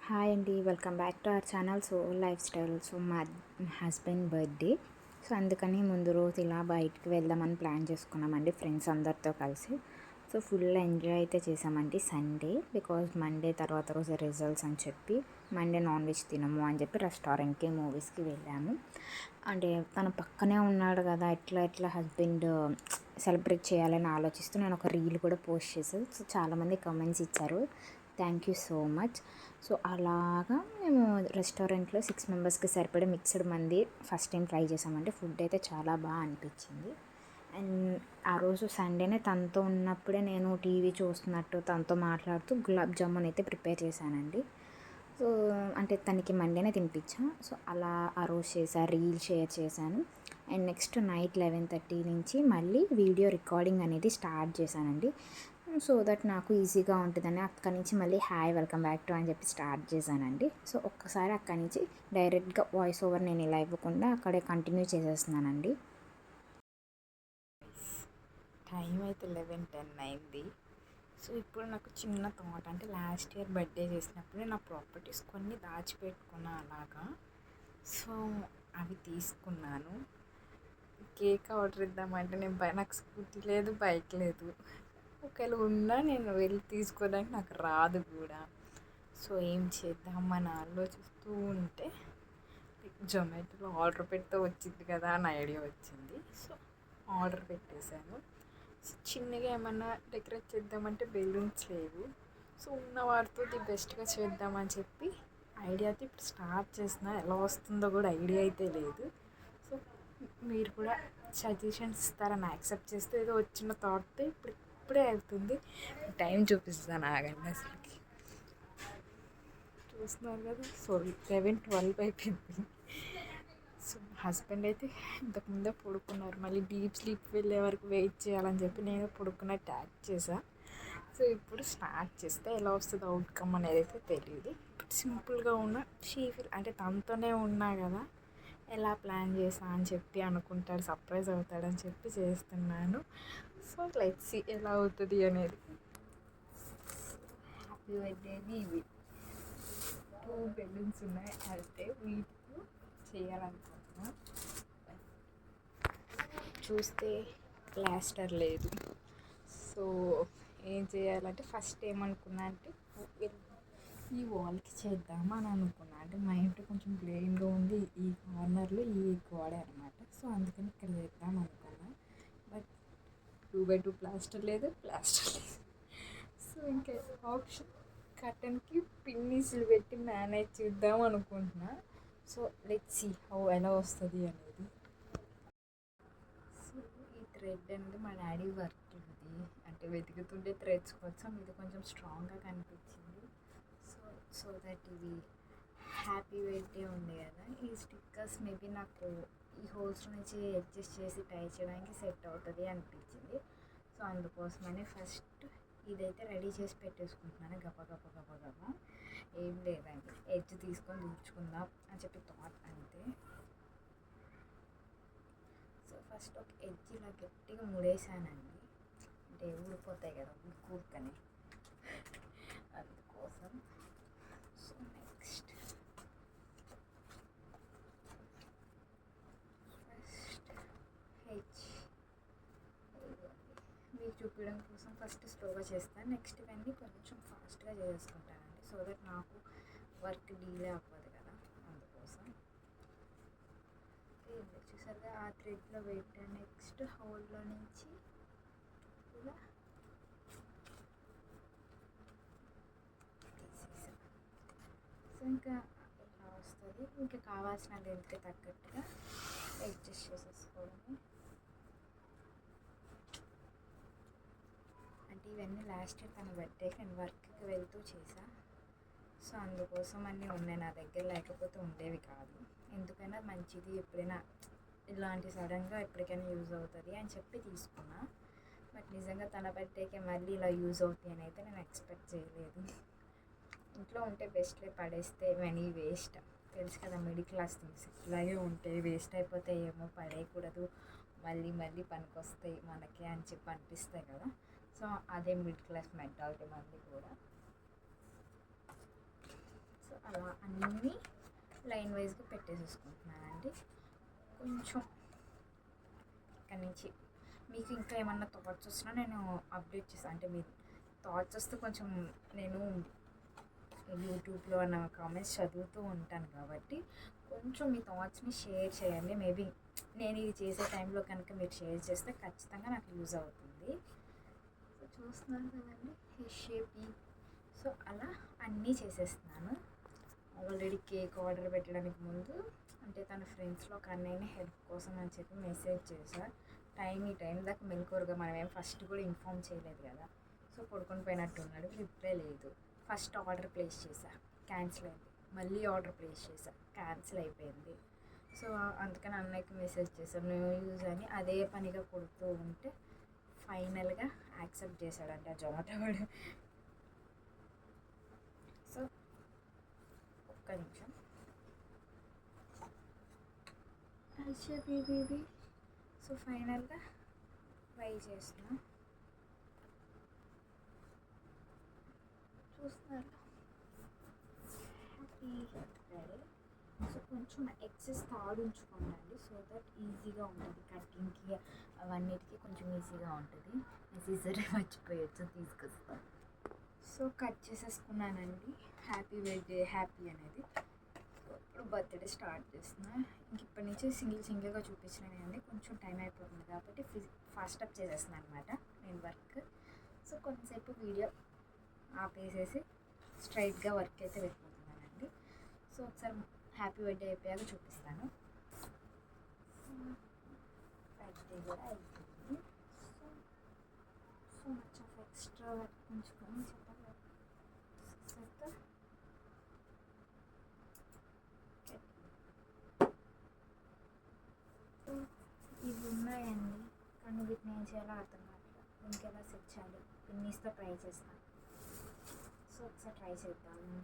Hi అండి, welcome back to our channel life style. మా husband birthday, అందుకని ముందు రోజు ఇలా బయటికి వెళ్దామని ప్లాన్ చేసుకున్నామండి ఫ్రెండ్స్ అందరితో కలిసి. ఫుల్ ఎంజాయ్ అయితే చేసామండి సండే, బికాజ్ మండే తర్వాత రోజు రిజల్ట్స్ అని చెప్పి మండే నాన్ వెజ్ తినము అని చెప్పి రెస్టారెంట్కి మూవీస్కి వెళ్ళాము. అంటే తన పక్కనే ఉన్నాడు కదా, ఎట్లా హస్బెండ్ సెలబ్రేట్ చేయాలని ఆలోచిస్తూ నేను ఒక రీల్ కూడా పోస్ట్ చేశాను. చాలామంది కమెంట్స్ ఇచ్చారు, థ్యాంక్ యూ సో మచ్. అలాగా మేము రెస్టారెంట్లో 6 మెంబర్స్కి సరిపడే మిక్స్డ్ మంది ఫస్ట్ టైం ట్రై చేసామంటే ఫుడ్ అయితే చాలా బాగా అనిపించింది. అండ్ ఆ రోజు సండేనే తనతో ఉన్నప్పుడే నేను టీవీ చూస్తున్నట్టు తనతో మాట్లాడుతూ గులాబ్ జామున్ అయితే ప్రిపేర్ చేశానండి. అంటే తనకి మండేనే తినిపించా. అలా ఆ రోజు రీల్ షేర్ చేశాను. అండ్ నెక్స్ట్ నైట్ 11:30 నుంచి మళ్ళీ వీడియో రికార్డింగ్ అనేది స్టార్ట్ చేశానండి. దట్ నాకు ఈజీగా ఉంటుందని అక్కడి నుంచి మళ్ళీ హాయ్ వెల్కమ్ బ్యాక్ టు అని చెప్పి స్టార్ట్ చేశానండి. ఒక్కసారి అక్కడి నుంచి డైరెక్ట్గా వాయిస్ ఓవర్ నేను ఇలా ఇవ్వకుండా అక్కడే కంటిన్యూ చేసేస్తున్నానండి. టైం అయితే 11:10 అయింది. ఇప్పుడు నాకు చిన్న థాట్, అంటే లాస్ట్ ఇయర్ బర్త్డే చేసినప్పుడు నా ప్రాపర్టీస్ కొన్ని దాచిపెట్టుకున్నా అలాగా. అవి తీసుకున్నాను. కేక్ ఆర్డర్ ఇద్దామంటే నాకు స్కూటీ లేదు, బైక్ లేదు. ఒకవేళ ఉన్నా నేను వెళ్ళి తీసుకోవడానికి నాకు రాదు కూడా. ఏం చేద్దామని ఆలోచిస్తూ ఉంటే జొమాటోలో ఆర్డర్ పెడితే వచ్చింది కదా అని ఐడియా వచ్చింది. ఆర్డర్ పెట్టేశాను. చిన్నగా ఏమన్నా డెకరేట్ చేద్దామంటే బెలూన్స్ లేవు. ఉన్న వాటితో బెస్ట్గా చేద్దామని చెప్పి ఐడియాతో ఇప్పుడు స్టార్ట్ చేసిన. ఎలా వస్తుందో కూడా ఐడియా అయితే లేదు. మీరు కూడా సజెషన్స్ ఇస్తారని యాక్సెప్ట్ చేస్తే ఏదో వచ్చిన థాట్తో ఇప్పుడే అవుతుంది. టైం చూపిస్తాను, ఆగండి. అసలుకి చూస్తున్నారు కదా, 11:12 అయిపోయింది. హస్బెండ్ అయితే ఇంతకుముందే పడుకున్నారు. మళ్ళీ డీప్ స్లీప్ వెళ్ళే వరకు వెయిట్ చేయాలని చెప్పి నేను పడుకున్నట్టు యాక్ట్ చేశా. ఇప్పుడు స్టార్ట్ చేస్తే ఎలా వస్తుంది అవుట్కమ్ అనేది అయితే తెలియదు. సింపుల్గా ఉన్న అంటే తనతోనే ఉన్నా కదా, ఎలా ప్లాన్ చేసా అని చెప్పి అనుకుంటాడు, సర్ప్రైజ్ అవుతాడని చెప్పి చేస్తున్నాను. లెట్స్ సీ ఎలా అవుతుంది అనేది. హ్యాపీ బర్త్డేది ఇవి 2 బెలూన్స్ ఉన్నాయి, అయితే వీటితో చేయాలనుకుంటున్నా. చూస్తే ప్లాస్టర్ లేదు. ఏం చేయాలంటే ఫస్ట్ ఏమనుకున్నా అంటే ఈ వాల్కి చేద్దామని అనుకున్నా. అంటే మా ఇంట్లో కొంచెం ప్లెయిన్గా ఉంది, ఈ కార్నర్లో ఈ గోడే అనమాట. అందుకని ఇక్కడ చేద్దాం అనుకున్నా. బట్ 2x2 ప్లాస్టర్ లేదు. ఇంకా ఆప్షన్ కర్టన్కి పిన్నీసులు పెట్టి మేనేజ్ చేద్దాం అనుకుంటున్నా. లెట్స్ సీ ఎలా వస్తుంది అనేది. ఈ థ్రెడ్ అనేది మా డాడీ వర్క్ ఇది, అంటే వెతుకుతుంటే థ్రెడ్స్ కోసం ఇది కొంచెం స్ట్రాంగ్గా కనిపించింది. దట్ ఇది హ్యాపీ బర్త్డే ఉంది కదా, ఈ స్టిక్కర్స్ మేబీ నాకు ఈ హోల్స్ నుంచి అడ్జస్ట్ చేసి టై చేయడానికి సెట్ అవుతుంది అనిపించింది. అందుకోసమని ఫస్ట్ ఇదైతే రెడీ చేసి పెట్టేసుకుంటున్నాను. గబ ఏం లేదండి, ఎడ్జ్ తీసుకొని దూర్చుకుందాం అని చెప్పి థాట్ అంతే. ఫస్ట్ ఒక ఎడ్జ్ ఇలా గట్టిగా ముడేసానండి, అంటే ఊడిపోతాయి కదా ఊరుకని, అందుకోసం. నెక్స్ట్ హెచ్ మీకు చూపించడం కోసం ఫస్ట్ స్లోగా చేస్తాను, నెక్స్ట్ ఇవన్నీ కొంచెం ఫాస్ట్గా చేసుకుంటానండి. దట్ నాకు వర్క్ డీలే అవ్వదు కదా, అందుకోసం. చూసారుగా ఆ థ్రెడ్లో పెట్టాను. నెక్స్ట్ హోల్లో నుంచి ఇలా తీసేసాను. ఇంకా ఇలా వస్తుంది. ఇంకా కావాల్సిన లెంత్కి తగ్గట్టుగా అడ్జస్ట్ చేసేసుకోవడమే. అంటే ఇవన్నీ లాస్ట్ ఇయర్ తన బర్త్డేకి నేను వర్క్కి వెళ్తూ చేశా. అందుకోసం అన్నీ ఉన్నాయి నా దగ్గర, లేకపోతే ఉండేవి కాదు. ఎందుకైనా మంచిది, ఎప్పుడైనా ఇలాంటి సడన్గా ఎప్పటికైనా యూజ్ అవుతుంది అని చెప్పి తీసుకున్నా. బట్ నిజంగా తన బర్త్డేకి మళ్ళీ ఇలా యూజ్ అవుతాయి అని అయితే నేను ఎక్స్పెక్ట్ చేయలేదు. ఇంట్లో ఉంటే బెస్ట్లే, పడేస్తే మనీ వేస్ట్. తెలుసు కదా, మిడిల్ క్లాస్ థింగ్స్ ఇలాగే ఉంటాయి, వేస్ట్ అయిపోతాయి, ఏమో పడేయకూడదు, మళ్ళీ పనికొస్తాయి మనకి అని చెప్పి అనిపిస్తాయి కదా. అదే మిడిల్ క్లాస్ మెంటాలిటీ మంది కూడా. అలా అన్నీ లైన్ వైజ్గా పెట్టేసేసుకుంటున్నానండి. కొంచెం ఇక్కడి నుంచి మీకు ఇంకా ఏమన్నా థాట్స్ వచ్చినా నేను అప్డేట్ చేస్తాను. అంటే మీ థాట్స్ వస్తే కొంచెం నేను యూట్యూబ్లో నా కామెంట్స్ చదువుతూ ఉంటాను కాబట్టి కొంచెం మీ థాట్స్ని షేర్ చేయండి. మేబీ నేను ఇది చేసే టైంలో కనుక మీరు షేర్ చేస్తే ఖచ్చితంగా నాకు యూజ్ అవుతుంది. సో చూస్తున్నాను కదండి హెయిర్ షేప్. సో అలా అన్నీ చేసేస్తున్నాను. ఆల్రెడీ కేక్ ఆర్డర్ పెట్టడానికి ముందు అంటే తన ఫ్రెండ్స్లో కన్నయ్యని హెల్ప్ కోసం అని చెప్పి మెసేజ్ చేశా. ఈ టైం దాకా మెలకువగా మనం ఏం ఫస్ట్ కూడా ఇన్ఫామ్ చేయలేదు కదా. సో పడుకొని పోయినట్టు ఉన్నాడు, రిప్లై లేదు. ఫస్ట్ ఆర్డర్ ప్లేస్ చేశా, క్యాన్సిల్ అయింది. మళ్ళీ ఆర్డర్ ప్లేస్ చేశా, క్యాన్సిల్ అయిపోయింది. సో అందుకని అన్నయ్యకి మెసేజ్ చేశాను న్యూ యూజ్ అని. అదే పనిగా కొడుతూ ఉంటే ఫైనల్గా యాక్సెప్ట్ చేశాడంట జొమాటో వాడు. సో ఒక్క నిమిషం. బేబీ. సో ఫైనల్గా ట్రై చేస్తున్నా. చూస్తున్నారు రెడీ. సో కొంచెం ఎక్సెస్ తాడు ఉంచుకోండి, సో దట్ ఈజీగా ఉంటుంది కటింగ్కి అవన్నిటికీ కొంచెం ఈజీగా ఉంటుంది. సీజర్ మర్చిపోయచ్చు, తీసుకొస్తాను. సో కట్ చేసేసుకున్నానండి. హ్యాపీ బర్త్డే హ్యాపీ అనేది. సో ఇప్పుడు బర్త్డే స్టార్ట్ చేస్తున్నా. ఇంక ఇప్పటి నుంచి సింగిల్గా చూపించినవి అండి. కొంచెం టైం అయిపోతుంది కాబట్టి ఫాస్ట్ అప్ చేసేస్తున్నాను అనమాట నేను వర్క్. సో కొంతసేపు వీడియో ఆపేసేసి స్ట్రైట్గా వర్క్ అయితే వెళ్ళిపోతున్నానండి. సో ఒకసారి హ్యాపీ బర్త్డే అయిపోయాక చూపిస్తాను. బర్త్డే కూడా అయిపోయింది. So much of extra work ఉంచుకొని చెప్పాలి. ఇవి ఉన్నాయండి, కానీ వీటిని ఏం చేయాలో అర్థం కావట్లేదు. ఇంకెలా సెట్ చేయాలి, పిన్నీస్తో ట్రై చేస్తాను. సో ఒకసారి ట్రై చేద్దాము.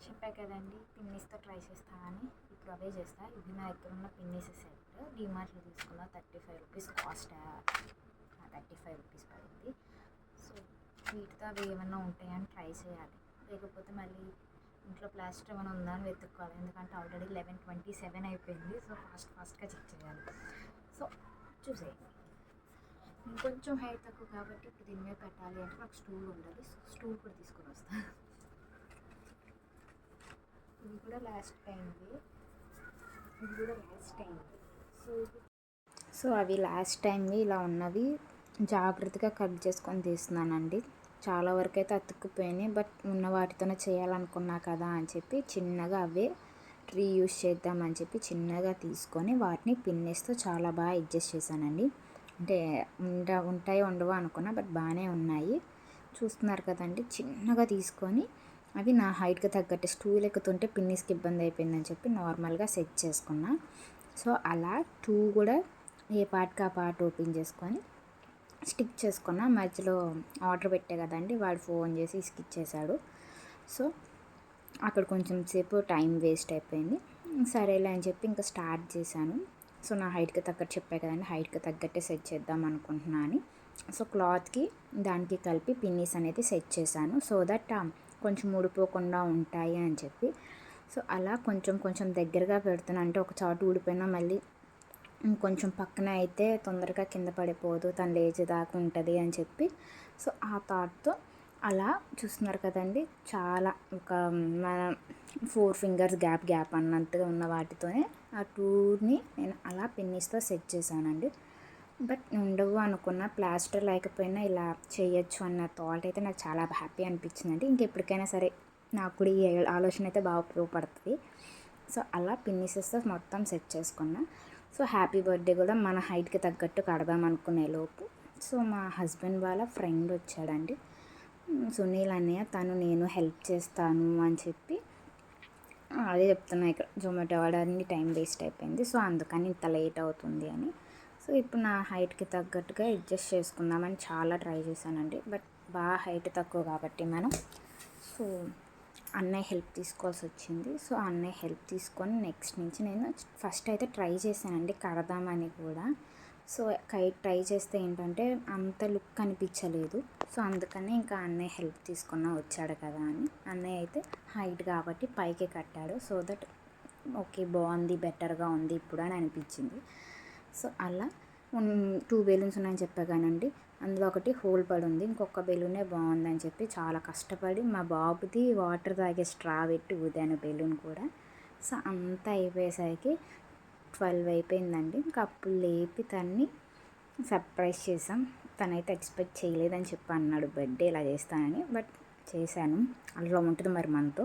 చెప్పా కదండి పిన్నీస్తో ట్రై చేస్తానని. ఇప్పుడు అవే చేస్తా. ఇది నా దగ్గర ఉన్న పిన్నీస్ సెట్ డీమార్ట్లో తీసుకున్న 35 రూపీస్ కాస్ట్. 35 రూపీస్ పడింది. సో వీటితో అవి ఏమన్నా ఉంటాయని ట్రై చేయాలి, లేకపోతే మళ్ళీ ఇంట్లో ప్లాస్టర్ ఏమైనా ఉందా అని వెతుక్కోవాలి. ఎందుకంటే ఆల్రెడీ 11:27 అయిపోయింది. సో ఫాస్ట్గా చెక్ చేయాలి. సో చూసేయండి. ఇంకొంచెం హైట్ తక్కువ కాబట్టి ఇప్పుడు దీని మీద పెట్టాలి అంటే నాకు స్టూల్ ఉండాలి. సో స్టూల్ కూడా తీసుకొని వస్తాను. ఇది కూడా లాస్ట్ టైంది. సో అవి లాస్ట్ టైంవి ఇలా ఉన్నవి జాగ్రత్తగా కట్ చేసుకొని తీస్తున్నానండి. చాలా వరకు అయితే అతుక్కుపోయినాయి, బట్ ఉన్న వాటితోనే చేయాలనుకున్నా కదా అని చెప్పి చిన్నగా అవే రీయూజ్ చేద్దామని చెప్పి చిన్నగా తీసుకొని వాటిని పిన్నేస్తో చాలా బాగా అడ్జస్ట్ చేశానండి. అంటే ఉంటాయో ఉండవో అనుకున్నా, బట్ బాగానే ఉన్నాయి. చూస్తున్నారు కదండి, చిన్నగా తీసుకొని అవి నా హైట్కి తగ్గట్టు స్టూల్ ఎక్కుతుంటే పిన్నీస్కి ఇబ్బంది అయిపోయిందని చెప్పి నార్మల్గా సెట్ చేసుకున్నా. సో అలా 2 కూడా ఏ పార్ట్కి ఆ పార్ట్ ఓపెన్ చేసుకొని స్టిక్ చేసుకున్నా. మధ్యలో ఆర్డర్ పెట్టే కదండి, వాడు ఫోన్ చేసి ఇచ్చేసాడు. సో అక్కడ కొంచెం సేపు టైం వేస్ట్ అయిపోయింది. సరేలే అని చెప్పి ఇంకా స్టార్ట్ చేశాను. సో నా హైట్కి తగ్గట్టు చెప్పే కదండి, హైట్కి తగ్గట్టే సెట్ చేద్దాం అనుకుంటున్నా అని. సో క్లాత్కి దానికి కలిపి పిన్నీస్ అనేది సెట్ చేశాను, సో దట్ కొంచెం ఊడిపోకుండా ఉంటాయి అని చెప్పి. సో అలా కొంచెం దగ్గరగా పెడుతున్నా. అంటే ఒక చాటు ఊడిపోయినా మళ్ళీ ఇంకొంచెం పక్కన అయితే తొందరగా కింద పడిపోదు, తను లేచేదాకా ఉంటుంది అని చెప్పి. సో ఆ థాట్తో అలా చూస్తున్నారు కదండి, చాలా ఒక మన 4 ఫింగర్స్ గ్యాప్ అన్నట్టుగా ఉన్న వాటితోనే ఆ 2ని నేను అలా పిన్నీస్తో సెట్ చేశానండి. బట్ ఉండవు అనుకున్న, ప్లాస్టర్ లేకపోయినా ఇలా చేయొచ్చు అన్న థాట్ అయితే నాకు చాలా హ్యాపీ అనిపించిందండి. ఇంకెప్పటికైనా సరే నాకు కూడా ఈ ఆలోచన అయితే బాగా ఉపయోగపడుతుంది. సో అలా పిన్నీసెస్తో మొత్తం సెట్ చేసుకున్నా. సో హ్యాపీ బర్త్డే కూడా మన హైట్కి తగ్గట్టు కడదాం అనుకునే లోపు సో మా హస్బెండ్ వాళ్ళ ఫ్రెండ్ వచ్చాడండి, సునీల్ అన్నయ్య. తను నేను హెల్ప్ చేస్తాను అని చెప్పి అదే చెప్తున్నా. ఇక్కడ జొమాటో వాడని టైం వేస్ట్ అయిపోయింది, సో అందుకని ఇంత లేట్ అవుతుంది అని. సో ఇప్పుడు నా హైట్కి తగ్గట్టుగా అడ్జస్ట్ చేసుకుందామని చాలా ట్రై చేశానండి, బట్ బాగా హైట్ తక్కువ కాబట్టి మనం సో అన్నయ్య హెల్ప్ తీసుకోవాల్సి వచ్చింది. సో అన్నయ్య హెల్ప్ తీసుకొని నెక్స్ట్ నుంచి నేను ఫస్ట్ అయితే ట్రై చేశానండి కడదామని కూడా. సో ట్రై చేస్తే ఏంటంటే అంత లుక్ అనిపించలేదు. సో అందుకని ఇంకా అన్నయ్య హెల్ప్ తీసుకున్నా వచ్చాడు కదా అని. అన్నయ్య అయితే హైట్ కాబట్టి పైకి కట్టాడు. సో దట్ ఓకే బాగుంది, బెటర్గా ఉంది ఇప్పుడు అని అనిపించింది. సో అలా 2 బెలూన్స్ ఉన్నాయని చెప్పా కానండి, అందులో ఒకటి హోల్ పడి ఉంది, ఇంకొక బెలూనే బాగుందని చెప్పి చాలా కష్టపడి మా బాబుది వాటర్ తాగే స్ట్రా పెట్టి ఊదాను బెలూన్ కూడా. సో అంతా అయిపోయేసరికి 12 అయిపోయిందండి. ఇంకా అప్పుడు లేపి తన్ని సర్ప్రైజ్ చేసాం. తనైతే ఎక్స్పెక్ట్ చేయలేదని చెప్పి అన్నాడు బర్త్డే ఇలా చేస్తానని, బట్ చేశాను. అందులో ఉంటుంది మరి మనతో.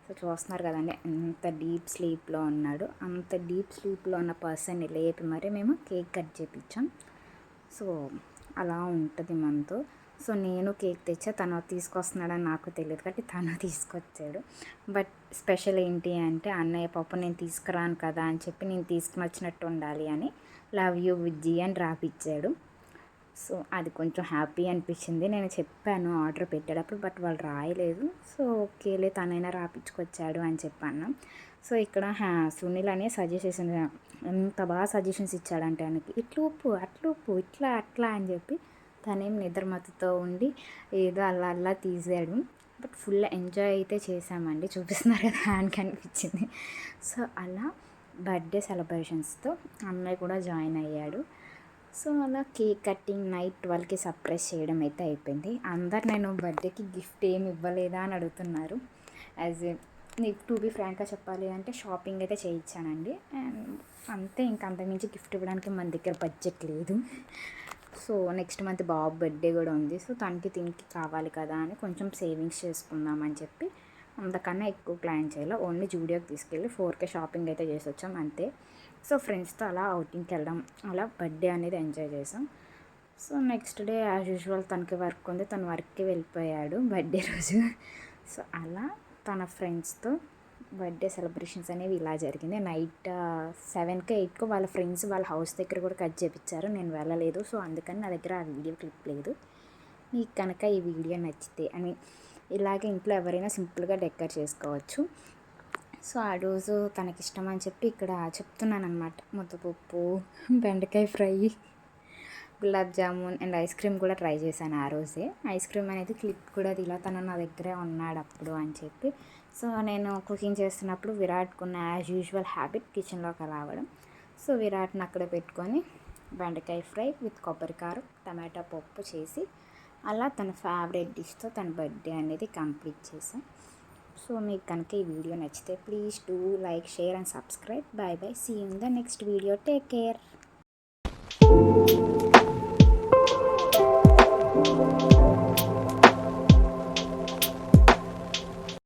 సో చూస్తున్నారు కదండి ఎంత డీప్ స్లీప్లో ఉన్నాడు. అంత డీప్ స్లీప్లో ఉన్న పర్సన్ని లేపి మరి మేము కేక్ కట్ చేయించాం. సో అలా ఉంటుంది మనతో. సో నేను కేక్ తెచ్చా, తను తీసుకొస్తున్నాడని నాకు తెలియదు కాబట్టి తను తీసుకొచ్చాడు. బట్ స్పెషల్ ఏంటి అంటే అన్నయ్య పాప నేను తీసుకురాను కదా అని చెప్పి నేను తీసుకుని వచ్చినట్టు ఉండాలి అని లవ్ యూ బుజ్జి అని రాపిచ్చాడు. సో అది కొంచెం హ్యాపీ అనిపించింది. నేను చెప్పాను ఆర్డర్ పెట్టేటప్పుడు, బట్ వాళ్ళు రాయలేదు. సో ఓకేలే తనైనా రాపించుకొచ్చాడు అని చెప్పాను. సో ఇక్కడ సునీల్ అనే సజెషన్స్ ఎంత బాగా సజెషన్స్ ఇచ్చాడంటే ఆయనకి, ఇట్లూపు అట్లూపు ఇట్లా అట్లా అని చెప్పి తనేం నిద్రమత్తుతో ఉండి ఏదో అలా అలా తీసాడు. బట్ ఫుల్ ఎంజాయ్ అయితే చేసామండి. చూపిస్తున్నారు కదా ఆయనకి అనిపించింది. సో అలా బర్త్డే సెలబ్రేషన్స్తో అన్నయ్య కూడా జాయిన్ అయ్యాడు. సో అలా కేక్ కటింగ్ నైట్ 12కి సర్ప్రైజ్ చేయడం అయితే అయిపోయింది. అందరు నేను బర్త్డేకి గిఫ్ట్ ఏమి ఇవ్వలేదా అని అడుగుతున్నారు. యాజ్ నీకు టు బీ ఫ్రాంక్గా చెప్పాలి అంటే షాపింగ్ అయితే చేయించానండి. అండ్ అంతే, ఇంకా అంతకుమించి గిఫ్ట్ ఇవ్వడానికి మన దగ్గర బడ్జెట్ లేదు. సో నెక్స్ట్ మంత్ బాబు బర్త్డే కూడా ఉంది. సో తనకి దీనికి కావాలి కదా అని కొంచెం సేవింగ్స్ చేసుకుందామని చెప్పి అంతకన్నా ఎక్కువ ప్లాన్ చేయాలి. ఓన్లీ జూడియోకి తీసుకెళ్ళి 4K షాపింగ్ అయితే చేసి వచ్చాం అంతే. సో ఫ్రెండ్స్తో అలా అవుటింగ్కి వెళ్ళడం, అలా బర్త్డే అనేది ఎంజాయ్ చేసాం. So next day as usual తనకి వర్క్ ఉంది, తను వర్క్కి వెళ్ళిపోయాడు బర్త్డే రోజు. సో అలా తన ఫ్రెండ్స్తో బర్త్డే సెలబ్రేషన్స్ అనేవి ఇలా జరిగింది. నైట్ 7కో 8కో వాళ్ళ ఫ్రెండ్స్ వాళ్ళ హౌస్ దగ్గర కూడా కట్ చేయించారు. నేను వెళ్ళలేదు. సో అందుకని నా దగ్గర ఆ వీడియో క్లిప్ లేదు. మీకు కనుక ఈ వీడియో నచ్చితే ఇలాగే ఇంట్లో ఎవరైనా సింపుల్గా డెకర్ చేసుకోవచ్చు. సో ఆ రోజు తనకిష్టం అని చెప్పి ఇక్కడ చెప్తున్నాను అనమాట. ముద్దపప్పు, బెండకాయ fry, gulab jamun and ice cream కూడా ట్రై చేశాను ఆ రోజే. ఐస్ క్రీమ్ అనేది క్లిప్ కూడా ఇలా తను నా దగ్గరే ఉన్నాడు అప్పుడు అని చెప్పి. సో నేను కుకింగ్ చేస్తున్నప్పుడు విరాట్కున్న యాజ్ యూజువల్ హ్యాబిట్ కిచెన్లోకి రావడం. సో విరాట్ని అక్కడ పెట్టుకొని బెండకాయ ఫ్రై విత్ కొబ్బరికారం టమాటా పప్పు చేసి అలా తన ఫేవరెట్ డిష్తో తన బర్త్డే అనేది కంప్లీట్ చేశాను. సో మీకు కనుక ఈ వీడియో నచ్చితే please do like, share and subscribe. Bye bye. See you in the next video. Take care.